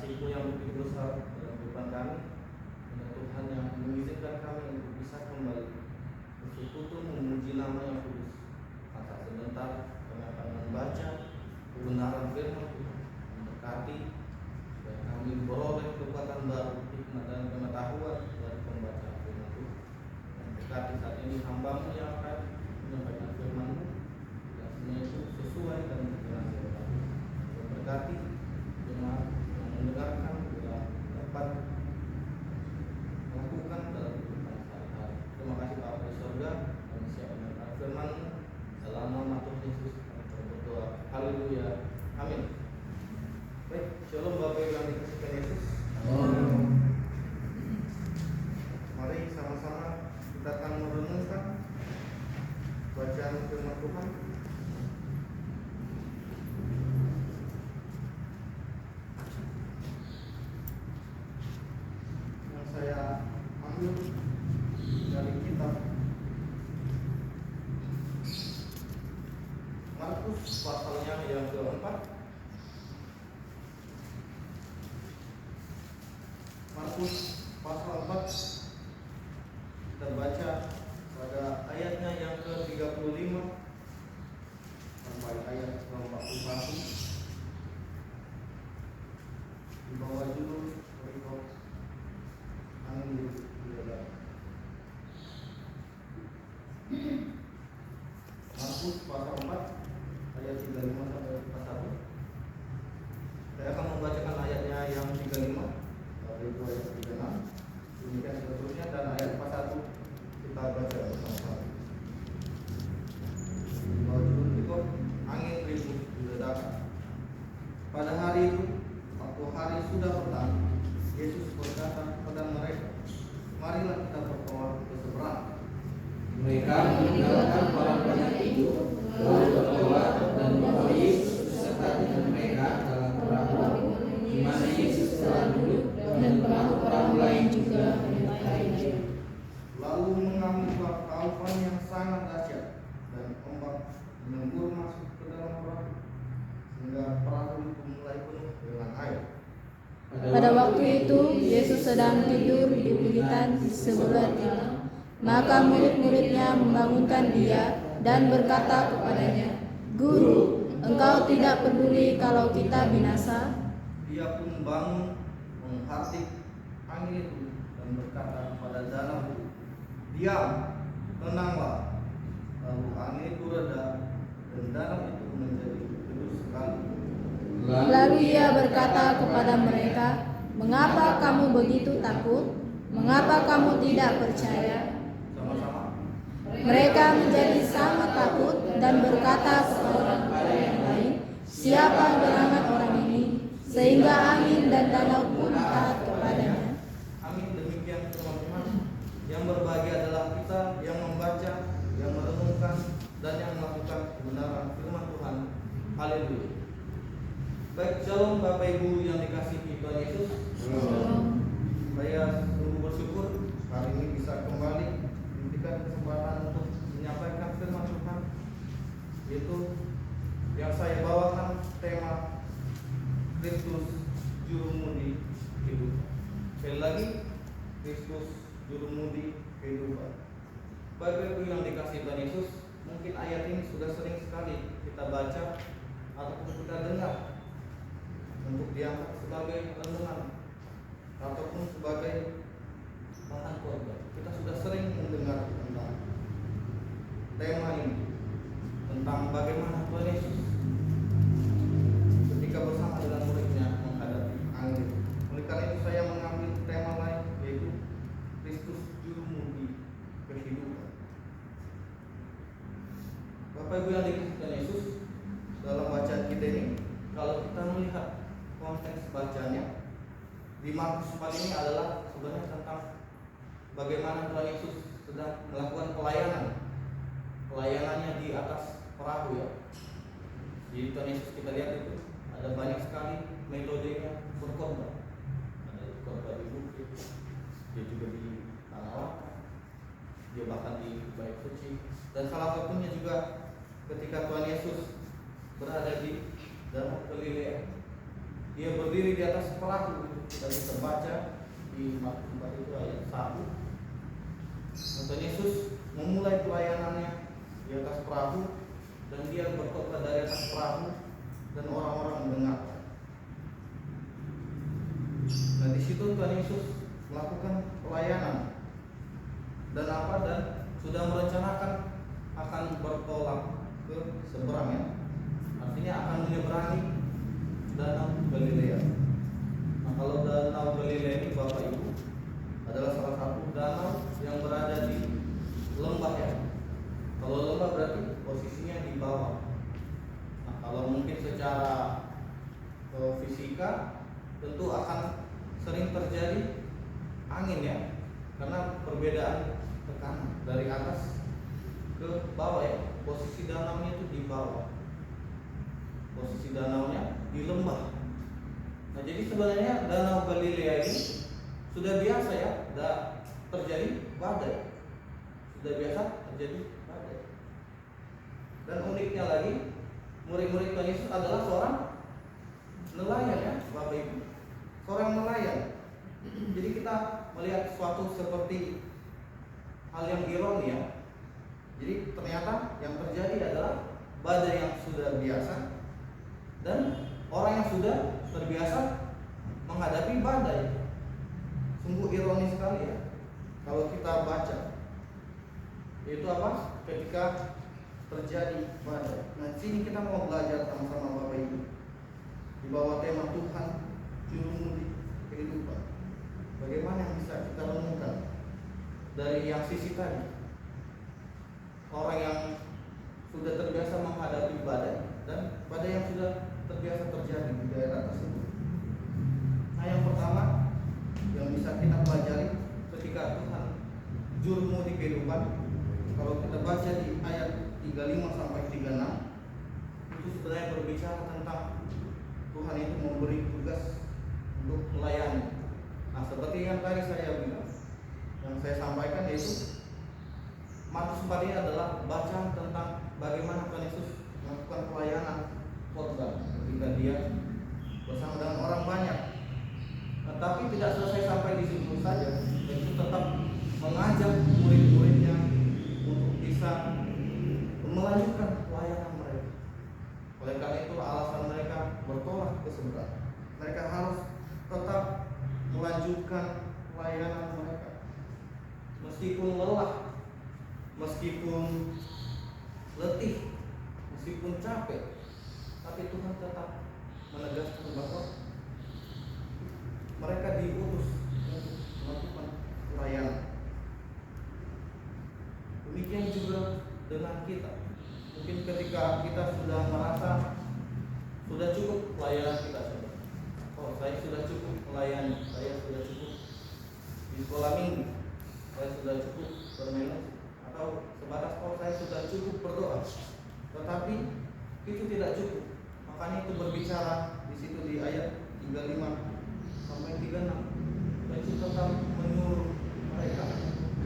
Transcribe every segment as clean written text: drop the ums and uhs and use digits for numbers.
kasih-Mu yang begitu besar dalam kehidupan kami. Dan Tuhan yang mengizinkan kami untuk bisa kembali bersekutu memuji nama yang kudus. Maka sebentar kami akan membaca kebenaran firman Tuhan, memberkati supaya kami beroleh kekuatan baru, hikmat dan pengetahuan dari pembacaan firman Tuhan. Dan berkati saat ini hamba-Mu yang akan menyampaikan firman-Mu, dan semua itu sesuai dan jelas ya Tuhan. Berkati jemaat yang mendengarkan bila dapat melakukan dalam kehidupan sehari-hari. Terima kasih Bapa di surga, kami siap mendengar firman-Mu. Dalam nama Tuhan Yesus kami berdoa. Haleluya. Amin. Baik, shalom Bapak Ibu yang dikasihi Yesus. Mari sama-sama kita akan merenungkan bacaan firman Tuhan. Yang saya ambil dari kitab Markus pasalnya yang keempat. Markus pasal 4, kita baca pada ayatnya yang ke-35 sampai ayat ke-41 di bawah judul Rekod Angin di Dalam. Markus pasal 4 ayat 35 sampai 41. Saya akan membacakan ayatnya yang 35 itu ayat 36, demikian seterusnya, dan ayat 41 kita baca bersama-sama. Bahwa judul berikut angin ribut di ledakan. Pada hari itu, waktu hari sudah petang, Yesus berkata kepada mereka, marilah kita bertolak ke seberang. Mereka meninggalkan orang banyak itu, lalu bertolak dan membawa Yesus beserta dengan mereka dalam perahu, di mana Yesus telah duduk, dan perahu-perahu lain juga menyertai. Lalu mengamuk taufan yang sangat dahsyat, dan ombak menyembur masuk ke dalam perahu, sehingga perahu itu mulai penuh dengan air. Pada waktu itu Yesus sedang tidur di bukitan di sebelah timur. Maka murid-muridnya membangunkan dia dan berkata kepadanya, Guru, engkau tidak peduli kalau kita binasa? Dia pun bangun, menghardik angin itu, dan berkata kepada danau itu, diam, tenanglah. Lalu angin itu reda, dan danau itu menjadi teduh sekali. Lalu ia berkata kepada mereka, mengapa kamu begitu takut? Mengapa kamu tidak percaya? Sama-sama. Mereka menjadi sangat takut dan berkata kepada yang lain, siapa gerangan orang ini? Sehingga angin dan danau pun taat kepadanya. Amin. Demikian teman-teman. Yang berbahagia adalah kita yang membaca, yang merenungkan, dan yang melakukan kebenaran firman Tuhan. Haleluya. Baik, shalom Bapak Ibu yang dikasihi Tuhan Yesus. Saya sungguh bersyukur hari ini bisa kembali diberikan kesempatan untuk menyampaikan firman Tuhan, yaitu yang saya bawakan tema Kristus Jurumudi Kehidupan. Sekali lagi, Kristus Jurumudi Kehidupan. Bapak Ibu yang dikasihi Tuhan Yesus, mungkin ayat ini sudah sering sekali kita baca ataupun kita dengar untuk diangkat sebagai renungan ataupun sebagai bahan khotbah. Kita sudah sering mendengar tentang tema ini, tentang bagaimana Tuhan Yesus ketika bersama dengan muridnya menghadapi angin. Oleh karena itu saya mengambil tema lain, yaitu Kristus Jurumudi Kehidupan. Bapak Ibu yang dikasihi Tuhan Yesus, dalam bacaan kita ini, kalau kita melihat konteks bacanya di Markus 4 ini adalah sebenarnya tentang bagaimana Tuhan Yesus sedang melakukan pelayanannya di atas perahu, ya. Di Tuhan Yesus kita lihat itu ada banyak sekali metodenya berkhotbah. Ada khotbah di bukit, dia juga di tanah lapang, dia bahkan di bait suci, dan salah satunya juga ketika Tuhan Yesus berada di Danau Galilea. Dia berdiri di atas perahu. Kita bisa baca di Matius 4 itu ayat 1. Tuhan Yesus memulai pelayanannya di atas perahu, dan dia berkhotbah dari atas perahu dan orang-orang mendengarkan. Nah, di situ Tuhan Yesus melakukan pelayanan dan sudah merencanakan akan bertolak ke seberang, ya. Artinya akan menyeberangi Danau Galilea. Nah, kalau Danau Galilea ini Bapak Ibu adalah salah satu danau yang berada di lembah, ya. Kalau lembah berarti posisinya di bawah. Nah, kalau mungkin secara fisika tentu akan sering terjadi angin, ya, karena perbedaan tekanan dari atas ke bawah, ya. Posisi danaunya itu di bawah, posisi danaunya di lembah. Nah, jadi sebenarnya Danau Galilea ini sudah biasa, ya, terjadi badai, sudah biasa terjadi badai. Dan uniknya lagi, murid-murid Tuhan Yesus adalah seorang nelayan, ya, Bapak Ibu, seorang nelayan. Jadi kita melihat sesuatu seperti hal yang ironi, ya. Jadi ternyata yang terjadi adalah badai yang sudah biasa dan orang yang sudah terbiasa menghadapi badai. Sungguh ironis sekali, ya, kalau kita baca. Yaitu apa? Ketika terjadi badai. Nah, sini kita mau belajar sama-sama Bapak Ibu di bawah tema Tuhan juru mudi kehidupan. Bagaimana yang bisa kita renungkan dari yang sisi tadi, orang yang sudah terbiasa menghadapi badai dan badai yang sudah terbiasa terjadi di daerah tersebut. Nah, yang pertama yang bisa kita pelajari ketika Tuhan juru mudi kehidupan, kalau kita baca di ayat 35 sampai 36, itu sebenarnya berbicara tentang Tuhan itu memberi tugas untuk melayani. Nah, seperti yang tadi saya bilang, yang saya sampaikan, yaitu Matius 4 ini adalah bacaan tentang bagaimana Tuhan Yesus melakukan pelayanan khotbah ketika dia bersama dengan orang banyak. Nah, tapi tidak selesai sampai di situ saja. Yesus tetap mengajak murid-muridnya untuk bisa melanjutkan pelayanan mereka. Oleh karena itu alasan mereka bertolak ke seberang. Mereka harus tetap melanjutkan pelayanan mereka, meskipun lelah, meskipun letih, meskipun capek, tapi Tuhan tetap menegaskan bahwa mereka diutus untuk melakukan pelayanan. Demikian juga dengan kita. Mungkin ketika kita sudah merasa sudah cukup pelayanan kita, oh, saya sudah cukup melayani, saya sudah cukup di sekolah minggu, saya sudah cukup bermain, atau sebatas saya sudah cukup berdoa. Tetapi itu tidak cukup. Makanya itu berbicara di situ di ayat 35 sampai 36. Yesus tetap menyuruh mereka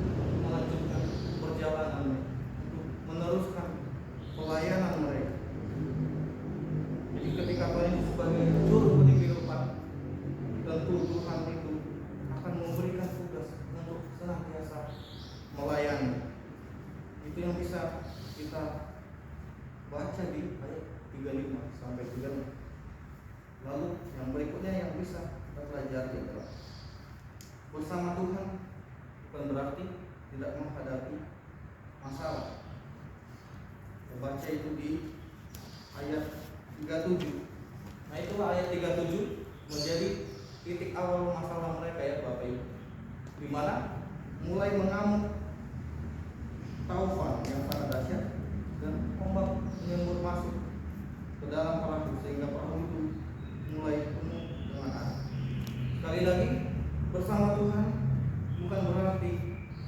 untuk melanjutkan perjalanan, untuk meneruskan pelayanan mereka. Jadi ketika Tuhan Yesus sebagai juru mudi kehidupan, tentu Tuhan itu akan memberikan tugas untuk senantiasa melayani. Itu yang bisa kita baca di ayat 35 sampai 36. Lalu yang berikutnya yang bisa kita pelajari adalah bersama Tuhan bukan berarti tidak menghadapi masalah. Kita baca itu di ayat 37. Nah, itulah ayat 37 menjadi titik awal masalah mereka, ya Bapak Ibu, di mana mulai mengamuk taufan yang sangat dahsyat dan ombak menyembur masuk ke dalam perahu sehingga perahu itu mulai penuh dengan air. Sekali lagi, bersama Tuhan bukan berarti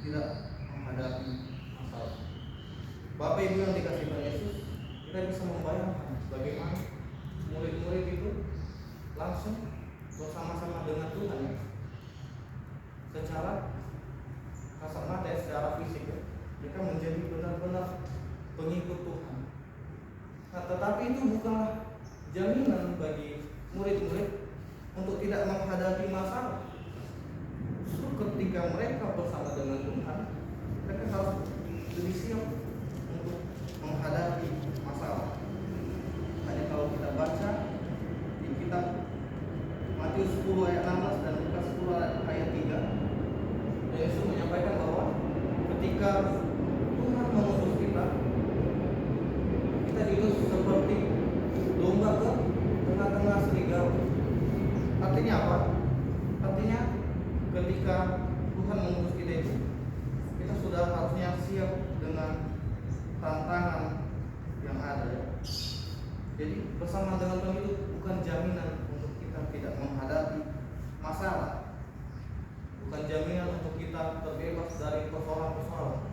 tidak menghadapi masalah. Bapak Ibu yang dikasihi Tuhan Yesus, kita bisa membayangkan bagaimana murid-murid itu langsung bersama-sama dengan Tuhan, ya. Secara kasat mata, secara fisik, ya, mereka menjadi benar-benar pengikut Tuhan. Nah, tetapi itu bukanlah jaminan bagi murid-murid tidak menghadapi masalah. Justru ketika mereka bersama dengan Tuhan, mereka harus lebih siap untuk menghadapi masalah. Hanya kalau kita baca di kitab Matius 10 ayat 16 dan Lukas 10 ayat 3, Yesus menyampaikan bahwa ketika Tuhan mengutus kita itu seperti domba ke tengah-tengah serigala. Artinya apa? Artinya ketika Tuhan mengutus kita itu, kita sudah harusnya siap dengan tantangan yang ada ya. Jadi bersama dengan Tuhan itu bukan jaminan untuk kita tidak menghadapi masalah, bukan jaminan untuk kita terbebas dari persoalan-persoalan.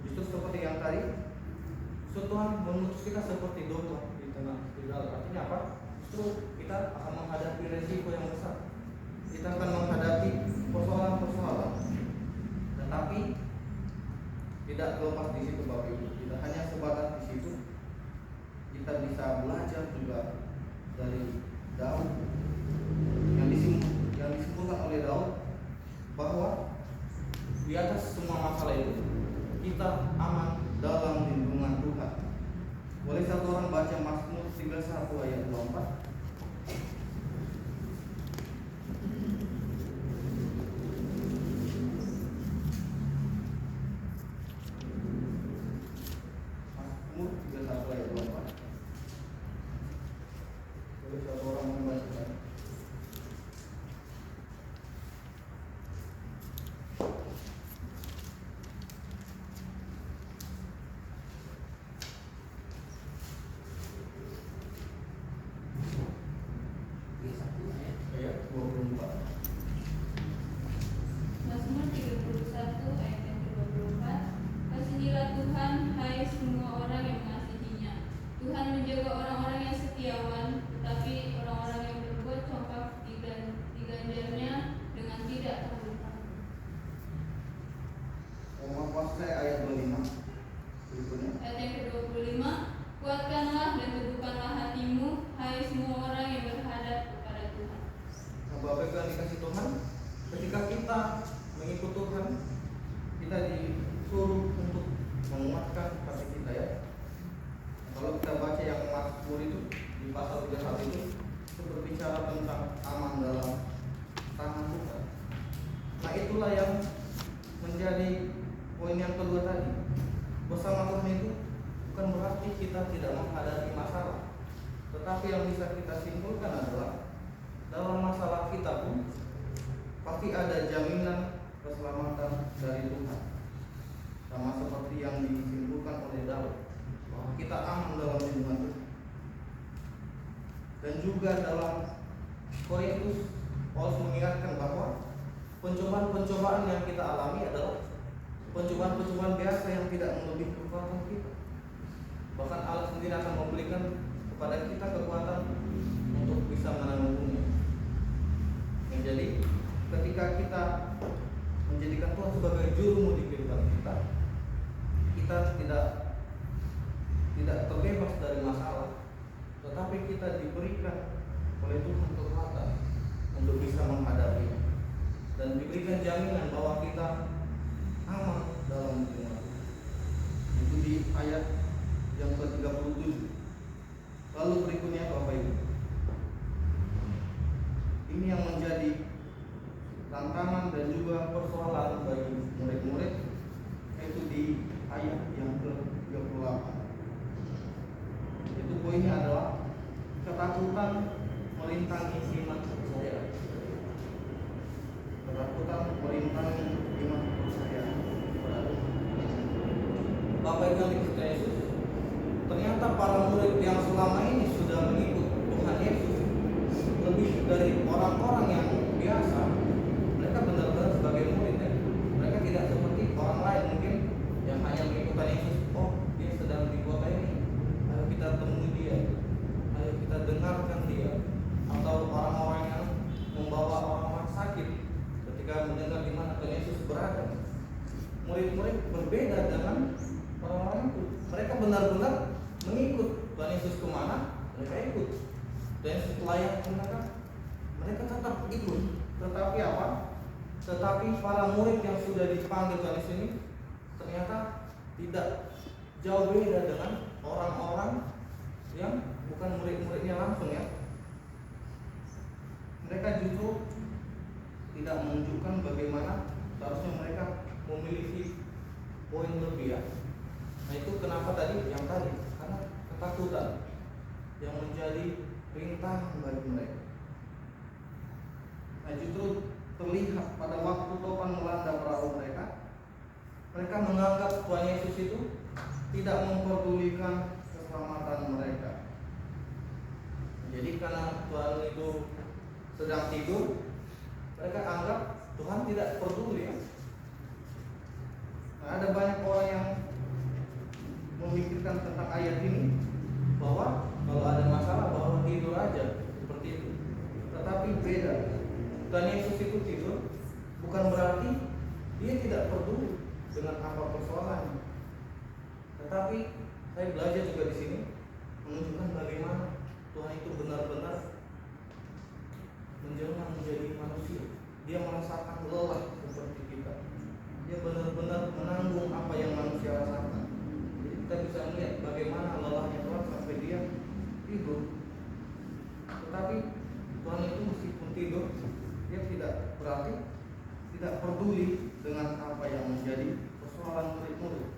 Justru seperti yang tadi, Tuhan mengutus kita seperti domba di tengah serigala. Artinya apa? Justru kita akan menghadapi resiko yang besar. Kita akan menghadapi persoalan-persoalan. Tetapi tidak terlepas di situ Bapak Ibu. Tidak hanya sebatas di situ. Kita bisa belajar juga dari Daud yang disimpulkan oleh Daud bahwa di atas semua masalah itu kita aman dalam lindungan Tuhan. Boleh satu orang baca Mazmur 31 ayat 24? Mazmur 31 ayat 24. Boleh satu orang membacakan? Ayat 24. Mazmur 31 ayat yang ke-24. Kasihilah Tuhan, hai semua orang yang mengasihinya. Tuhan menjaga orang-orang yang setiawan, tetapi orang-orang yang berbuat congkak diganjarnya dengan tidak tanggung-tanggung. Maaf saya ayat 25. Berikutnya. Ayat yang ke-25. Kuatkanlah dan teguhkanlah hatimu, hai semua orang yang berhadap kepada Tuhan. Bapak Ibu yang dikasih Tuhan, ketika kita mengikut Tuhan, kita disuruh untuk menguatkan hati kita ya. Kalau kita baca yang Mazmur itu di pasal 31 itu berbicara tentang aman dalam tangan Tuhan. Nah itulah yang menjadi poin yang kedua tadi. Bersama Tuhan itu bukan berarti kita tidak menghadapi masalah, tetapi yang bisa kita simpulkan adalah dalam masalah kita pun pasti ada jaminan keselamatan dari Tuhan. Sama seperti yang disimpulkan oleh Daud, bahwa kita aman dalam lindungan Tuhan. Dan juga dalam Korintus, Paulus mengingatkan bahwa pencobaan-pencobaan yang kita alami adalah pencobaan-pencobaan biasa yang tidak melebihi kekuatan kita. Bahkan Allah sendiri akan memberikan kepada kita kekuatan untuk bisa menanggungnya. Jadi ketika kita menjadikan Tuhan sebagai juru mudi kehidupan kita, kita tidak terbebas dari masalah, tetapi kita diberikan oleh Tuhan kekuatan untuk bisa menghadapinya dan diberikan jaminan bahwa kita aman dalam lindungan. Itu di ayat yang ke-37. Lalu berikutnya Bapak Ibu, ini yang menjadi tantangan dan juga persoalan bagi murid-murid, yaitu di ayat yang ke-38. Itu poinnya adalah ketakutan merintangi iman percaya. Ketakutan merintangi iman percaya. Bapak Ibu yang dikasihi Yesus, ternyata para murid yang selama ini sudah mengikut Tuhan Yesus lebih dari orang-orang yang biasa, mereka benar-benar sebagai murid ya. Mereka tidak seperti orang lain mungkin yang hanya mengikuti Yesus. Oh, dia sedang di kota ini, ayo kita temui dia, ayo kita dengarkan dia. Atau orang-orang yang membawa orang-orang sakit ketika mendengar di mana Tuhan Yesus berada. Murid-murid berbeda dengan orang-orang itu. Mereka benar-benar mengikut Tuhan Yesus kemana, mereka ikut. Dan setelah yang mereka Tetapi para murid yang sudah dipanggil di sini ternyata tidak jauh beda dengan orang-orang yang bukan murid-muridnya langsung ya. Mereka justru tidak menunjukkan bagaimana seharusnya mereka memiliki poin lebih ya. Nah itu kenapa tadi yang tadi, karena ketakutan yang menjadi rintangan bagi mereka. Nah justru terlihat pada waktu topan melanda perahu mereka, mereka menganggap Tuhan Yesus itu tidak memperdulikan keselamatan mereka. Jadi karena Tuhan itu sedang tidur, mereka anggap Tuhan tidak peduli ya. Nah, ada banyak orang yang memikirkan tentang ayat ini bahwa kalau ada masalah bahwa tidur aja seperti itu. Tetapi beda. Tuhan Yesus itu tidur bukan berarti dia tidak peduli dengan apa persoalannya. Tetapi saya belajar juga di sini menunjukkan bagaimana Tuhan itu benar-benar menjelma menjadi manusia. Dia merasakan lelah seperti kita. Dia benar-benar menanggung apa yang manusia rasakan. Jadi kita bisa melihat bagaimana lelahnya Tuhan sampai dia tidur. Tetapi Tuhan itu meskipun tidur, dia tidak berarti tidak peduli dengan apa yang menjadi persoalan murid-murid.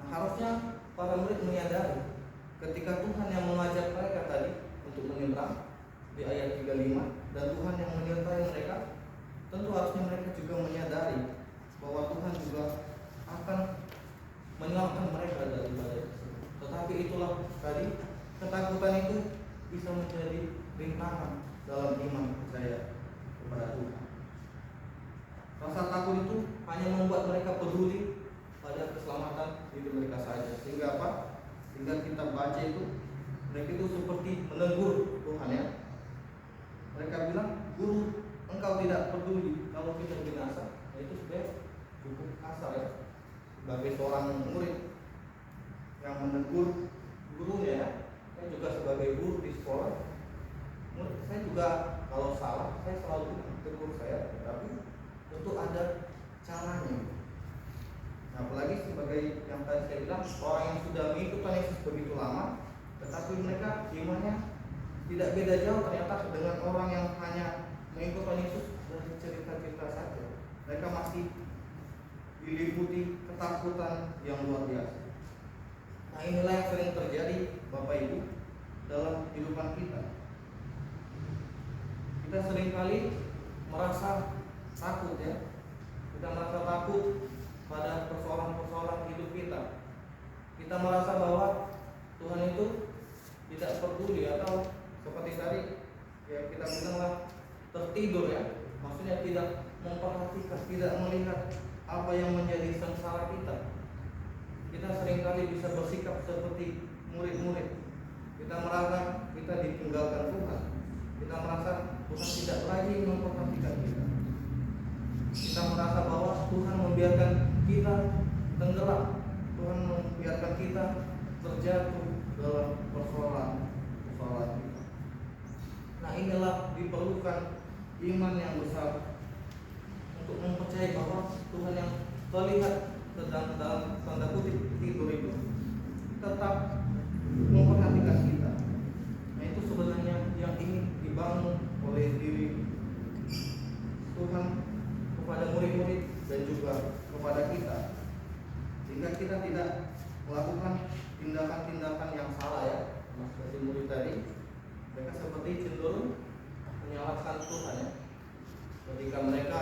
Nah, harusnya para murid menyadari ketika Tuhan yang mengajak mereka tadi untuk menyeberang di ayat 35 dan Tuhan yang menyertai mereka, tentu harusnya mereka juga menyadari bahwa Tuhan juga akan menyelamatkan mereka dari badai. Tetapi itulah tadi, ketakutan itu bisa menjadi rintangan dalam iman percaya kepada Tuhan. Rasa takut itu hanya membuat mereka peduli pada keselamatan hidup mereka saja. Sehingga apa? Sehingga kita baca itu, mereka itu seperti menegur Tuhan ya. Mereka bilang, Guru, engkau tidak peduli kalau kita binasa. Nah, itu sudah cukup kasar ya. Sebagai seorang murid yang menegur gurunya ya. Saya juga sebagai guru di sekolah, saya juga kalau salah, saya selalu tegur saya. Tetapi tentu ada caranya. Nah, apalagi sebagai yang tadi saya bilang, orang yang sudah mengikuti Tuhan Yesus begitu lama, tetapi mereka imannya tidak beda jauh ternyata dengan orang yang hanya mengikuti Tuhan Yesus dari cerita-cerita saja. Mereka masih diliputi ketakutan yang luar biasa. Nah, inilah yang sering terjadi Bapak Ibu dalam kehidupan kita. Kita seringkali merasa takut ya. Kita merasa takut pada persoalan-persoalan hidup kita. Kita merasa bahwa Tuhan itu tidak peduli atau seperti tadi ya kita bilanglah tertidur ya. Maksudnya tidak memperhatikan, tidak melihat apa yang menjadi sengsara kita. Kita seringkali bisa bersikap seperti murid-murid. Kita merasa kita ditinggalkan Tuhan. Kita merasa Tuhan tidak lagi memperhatikan kita. Kita merasa bahwa Tuhan membiarkan kita tenggelam. Tuhan membiarkan kita terjatuh dalam persoalan kita. Nah, inilah diperlukan iman yang besar untuk mempercayai bahwa Tuhan yang terlihat sedang dalam tanda kutip tidur itu tetap memperhatikan kita. Nah, itu sebenarnya yang ingin dibangun oleh diri Tuhan kepada murid-murid dan juga kepada kita, sehingga kita tidak melakukan tindakan-tindakan yang salah ya. Seperti murid tadi, mereka seperti cenderung menyalahkan Tuhan ya. Ketika mereka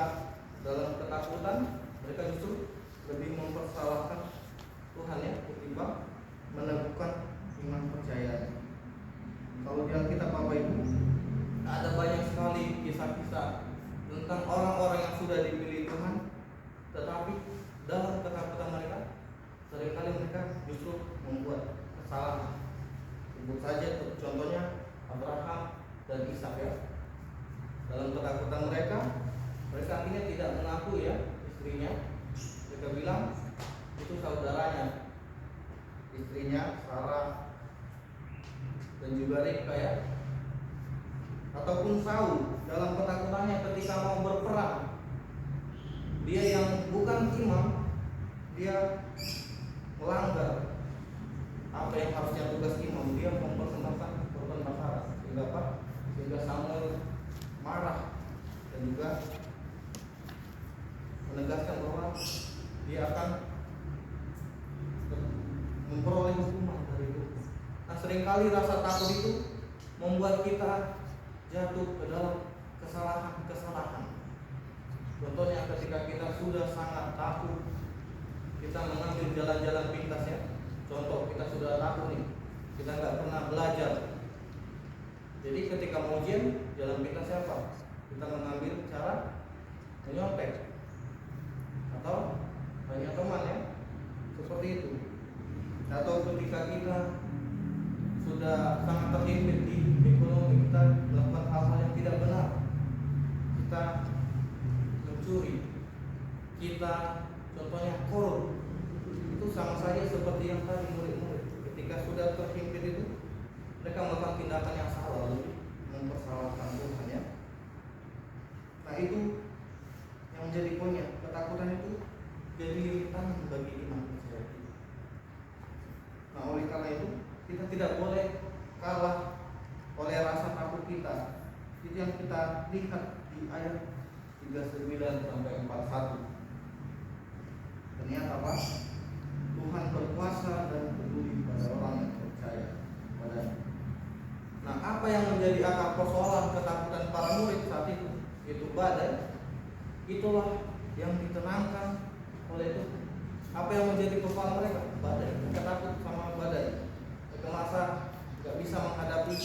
dalam ketakutan, mereka justru lebih mempersalahkan Tuhan ya, ketimbang meneguhkan iman percaya. Kalau di Alkitab Bapak Ibu, ada banyak sekali kisah-kisah tentang orang-orang yang sudah dipilih Tuhan, tetapi dalam ketakutan mereka, seringkali mereka justru membuat kesalahan. Sebut saja contohnya Abraham dan Ishak ya. Dalam ketakutan mereka akhirnya tidak mengaku ya istrinya. Mereka bilang itu saudaranya, istrinya Sarah dan juga Ribka ya. ataupun Saul dalam ketakutannya ketika mau berperang, dia yang bukan imam, dia melanggar apa yang harusnya tugas imam, dia mempersembahkan korban bakaran. Sehingga apa? Sehingga Samuel marah dan juga menegaskan bahwa dia akan memperoleh hukuman dari itu. Nah, seringkali rasa takut itu membuat kita jatuh ke dalam kesalahan-kesalahan. Contohnya ketika kita sudah sangat takut, kita mengambil jalan-jalan pintas ya. Contoh, kita sudah takut nih, kita nggak pernah belajar. Jadi ketika mau ujian, jalan pintas siapa? Kita mengambil cara menyontek atau banyak teman ya, seperti itu. Atau ketika kita sudah sangat terhimpit di ekonomi, kita melakukan hal-hal yang tidak benar, kita mencuri, kita contohnya korup, itu sama saja seperti yang tadi murid-murid. Ketika sudah terhimpit itu, mereka melakukan tindakan yang salah, lalu mempersalahkan Tuhan ya. Nah, itu yang menjadi poinnya. Ketakutan itu jadi rintangan bagi iman percaya kita. Nah, oleh karena itu kita tidak boleh kalah oleh rasa takut kita. Itu yang kita lihat di ayat 39 sampai 41. Ternyata apa? Tuhan berkuasa dan peduli pada orang yang percaya padanya. Nah, apa yang menjadi akar persoalan ketakutan para murid saat itu? Itu badai. Itulah yang ditenangkan oleh Tuhan. Apa yang menjadi persoalan mereka? Badai. Mereka takut sama badai. Mereka merasa tidak bisa menghadapi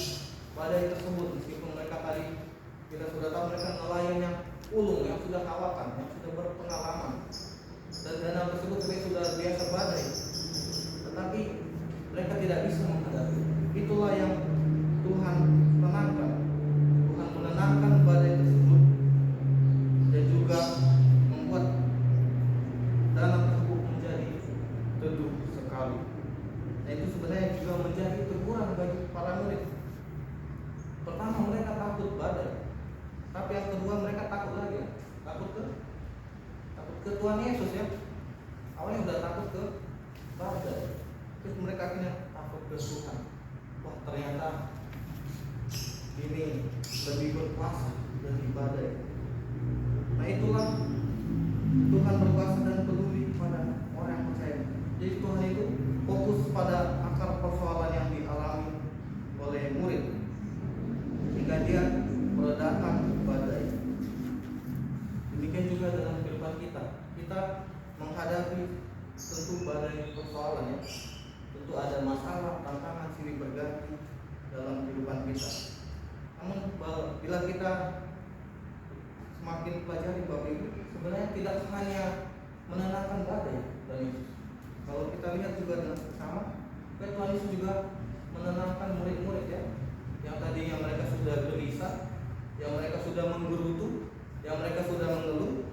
badai tersebut, meskipun mereka tadi kita sudah tahu mereka nelayan yang ulung, yang sudah kawakan, yang sudah berpengalaman, dan danau tersebut sudah biasa badai, tetapi mereka tidak bisa menghadapi. Itulah yang Tuhan tenangkan. Tuhan menenangkan badai tersebut dan juga membuat danau tersebut menjadi teduh sekali. Nah, itu sebenarnya juga menjadi teguran bagi para murid. Pertama, mereka takut badai, tapi yang kedua mereka takut lagi, takut ke Tuhan Yesus ya. Awalnya udah takut ke badai, terus mereka akhirnya takut ke Tuhan. Wah, ternyata ini lebih berkuasa dari badai. Nah, itulah Tuhan berkuasa dan peduli pada orang yang percaya. Jadi Tuhan itu fokus pada akar persoalan yang dialami oleh murid hingga dia meredakan badai. Demikian juga dalam kehidupan kita. Kita menghadapi tentu badai persoalan ya. Tentu ada masalah, tantangan silih berganti dalam kehidupan kita. Namun bila kita semakin pelajari bab ini, sebenarnya tidak hanya menenangkan badai Tuhan Yesus. Kalau kita lihat juga dengan bersama, Tuhan Yesus juga menenangkan murid-murid ya, yang tadinya mereka sudah gelisah, yang mereka sudah menggerutu, yang mereka sudah mengeluh.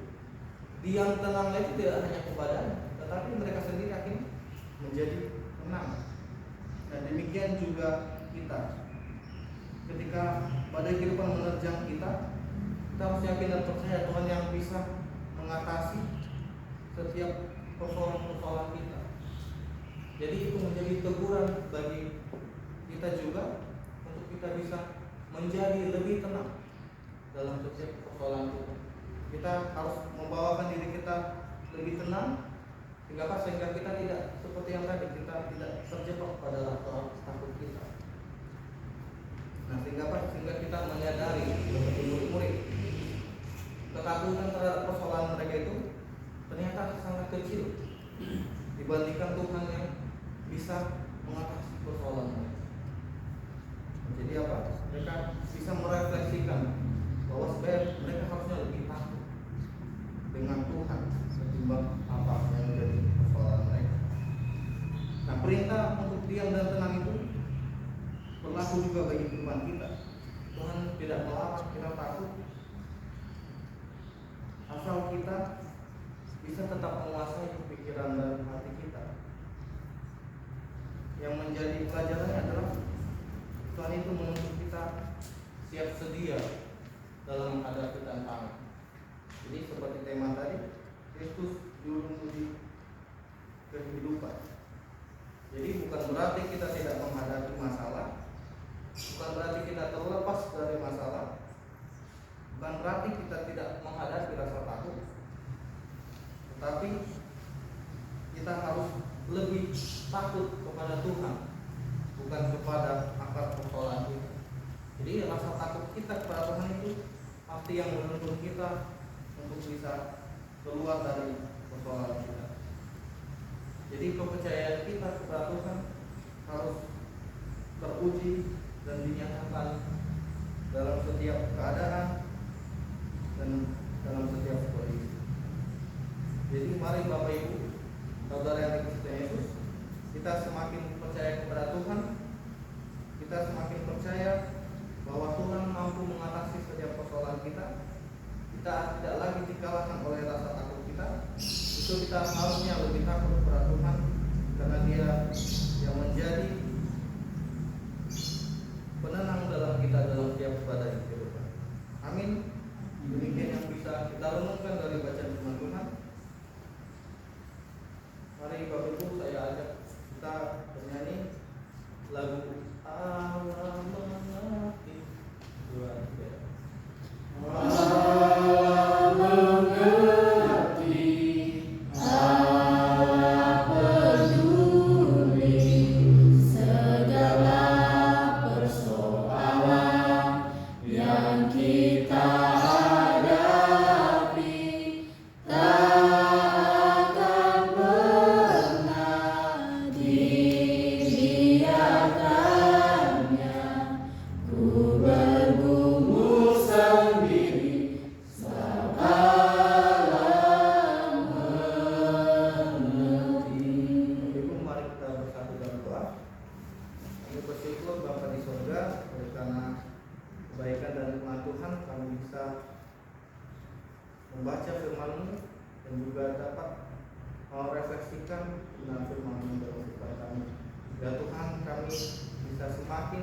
Diam tenangnya itu tidak hanya kepadanya, tetapi mereka sendiri akhirnya menjadi tenang. Dan demikian juga kita. Ketika badai kehidupan menerjang kita harus yakin dan percaya Tuhan yang bisa mengatasi setiap persoalan-persoalan kita. Jadi itu menjadi teguran bagi kita juga untuk kita bisa menjadi lebih tenang dalam setiap persoalan kita. Kita harus membawakan diri kita lebih tenang sehingga kita tidak seperti yang tadi, kita tidak terjebak pada rasa takut kita. Nah, sehingga kita menyadari seperti murid-murid, ketakutan terhadap persoalan mereka itu ternyata sangat kecil dibandingkan Tuhan yang bisa mengatasi persoalan mereka. Jadi apa? Mereka bisa merefleksikan bahwa sebenarnya mereka harusnya lebih takut dengan Tuhan ketimbang apa yang menjadi persoalan mereka. Nah, perintah untuk diam dan tenang itu berlaku juga bagi kehidupan kita. Tuhan tidak melarang kita takut, asal kita bisa tetap menguasai pikiran dan hati kita. Yang menjadi pelajarannya adalah Tuhan itu menuntut kita siap sedia dalam menghadapi tantangan. Jadi seperti tema tadi, Kristus juru menguji kehidupan. Jadi bukan berarti kita tidak menghadapi masalah, bukan berarti kita terlepas dari masalah, bukan berarti kita tidak menghadapi rasa takut, tetapi kita harus lebih takut kepada Tuhan, bukan kepada akar persoalan kita. Jadi rasa takut kita kepada Tuhan itu pasti yang menuntun kita untuk bisa keluar dari persoalan kita. Jadi kepercayaan kita kepada Tuhan harus teruji dan dinyatakan dalam setiap keadaan dan dalam setiap kondisi. Jadi mari Bapak Ibu, saudara yang dikasihi Yesus, kita semakin percaya kepada Tuhan, kita semakin percaya bahwa Tuhan mampu mengatasi setiap persoalan kita. Kita tidak lagi dikalahkan oleh rasa takut kita. Itu kita harusnya lebih takut kepada Tuhan, karena Dia yang menjadi penenang dalam kita dalam setiap badai kehidupan. Amin. Demikian yang bisa kita renungkan dari bacaan firman Tuhan. Mari Bapak Ibu, saya ajak kita bernyanyi lagu Allah mengerti. 2, 3. Allah mengerti, Allah peduli segala persoalan yang kita hadapi, tak akan pernah dibiarkannya. Ku bergumul sendiri sekarang mengerti. Ibu, mari kita bersatu dalam doa. Kami bersyukur Bapa di surga, oleh karena kebaikan dan nikmat Tuhan kami bisa membaca firman-Mu dan juga dapat merefleksikan dengan firman-Mu dalam kehidupan kami. Ya Tuhan, kami bisa semakin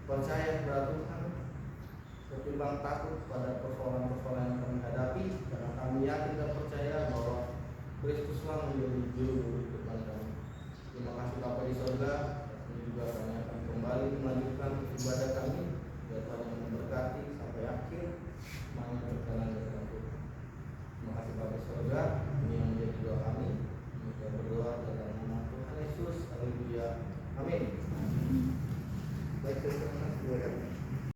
percaya kepada Tuhan ketimbang takut pada persoalan-persoalan yang kami hadapi, karena kami yakin dan percaya bahwa Kristuslah menjadi juru kehidupan kami. Terima kasih Bapa di surga. Ini juga kami akan kembali melanjutkan ibadah kami